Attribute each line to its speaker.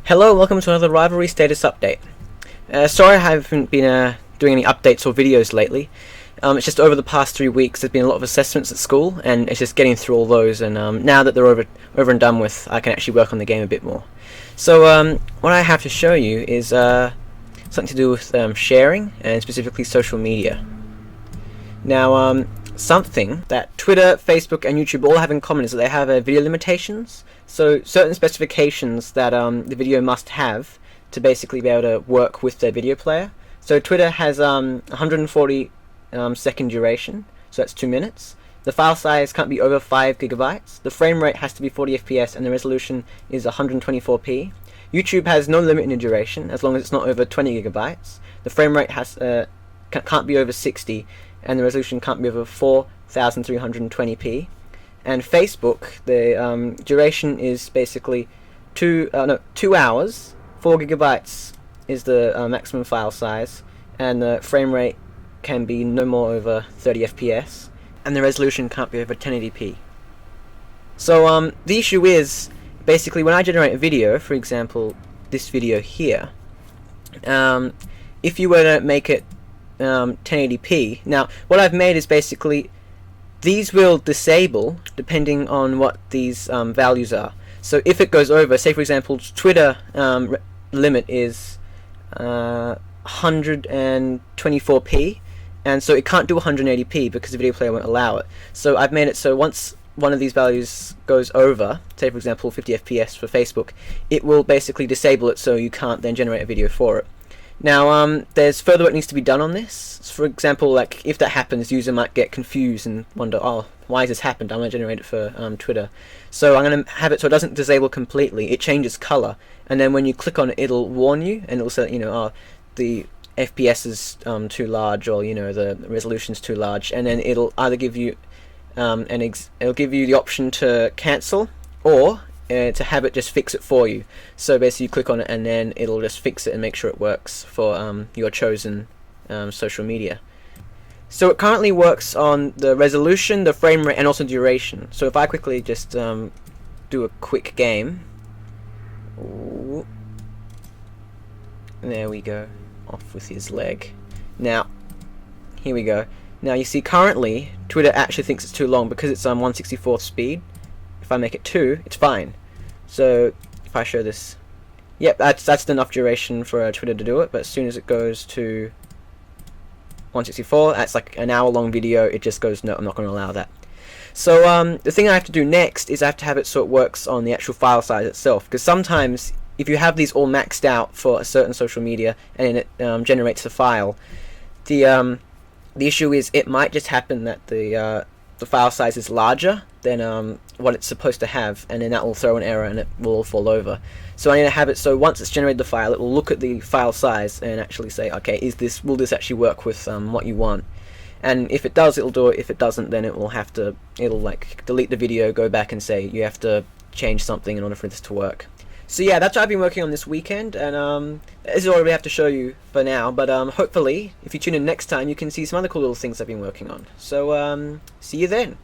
Speaker 1: Hello, welcome to another Rivalry status update. Sorry I haven't been doing any updates or videos lately. It's just over the past 3 weeks there's been a lot of assessments at school, and it's just getting through all those, and now that they're over and done with, I can actually work on the game a bit more. So what I have to show you is something to do with sharing, and specifically social media. Now, something that Twitter, Facebook, and YouTube all have in common is that they have video limitations. So certain specifications that the video must have to basically be able to work with their video player. So Twitter has 140 second duration, so that's 2 minutes. The file size can't be over 5 gigabytes. The frame rate has to be 40 FPS, and the resolution is 124p. YouTube has no limit in the duration as long as it's not over 20 gigabytes. The frame rate can't be over 60, and the resolution can't be over 4320p. And Facebook, the duration is basically 2 hours. 4 gigabytes is the maximum file size, and the frame rate can be no more over 30 FPS, and the resolution can't be over 1080p. So the issue is, basically, when I generate a video, for example, this video here, if you were to make it 1080p, now what I've made is basically these will disable depending on what these values are. So if it goes over, say for example, Twitter limit is 124p, and so it can't do 180p because the video player won't allow it. So I've made it so once one of these values goes over, say for example 50 FPS for Facebook, it will basically disable it so you can't then generate a video for it. Now, there's further work needs to be done on this. For example, like if that happens, the user might get confused and wonder, oh, why has this happened? I'm going to generate it for Twitter. So I'm going to have it so it doesn't disable completely. It changes color, and then when you click on it, it'll warn you, and it'll say, oh, the FPS is too large, or the resolution's too large, and then it'll either give you it'll give you the option to cancel, or to have it just fix it for you. So basically you click on it and then it'll just fix it and make sure it works for your chosen social media. So it currently works on the resolution, the frame rate, and also duration. So if I quickly just do a quick game. Ooh. There we go. Off with his leg. Now, here we go. Now you see currently Twitter actually thinks it's too long because it's on 1/64th speed. If I make it 2, it's fine. So if I show this, yep, that's enough duration for Twitter to do it. But as soon as it goes to 1/64, that's like an hour-long video. It just goes, no, I'm not going to allow that. So the thing I have to do next is I have to have it so it works on the actual file size itself. Because sometimes if you have these all maxed out for a certain social media and it generates a file, the issue is it might just happen that the file size is larger than what it's supposed to have, and then that will throw an error and it will all fall over. So I need to have it so once it's generated the file, it will look at the file size and actually say, okay, will this actually work with what you want? And if it does, it'll do it. If it doesn't, then it'll like delete the video, go back and say you have to change something in order for this to work. So yeah, that's what I've been working on this weekend, and this is all we have to show you for now, but hopefully if you tune in next time you can see some other cool little things I've been working on. So see you then.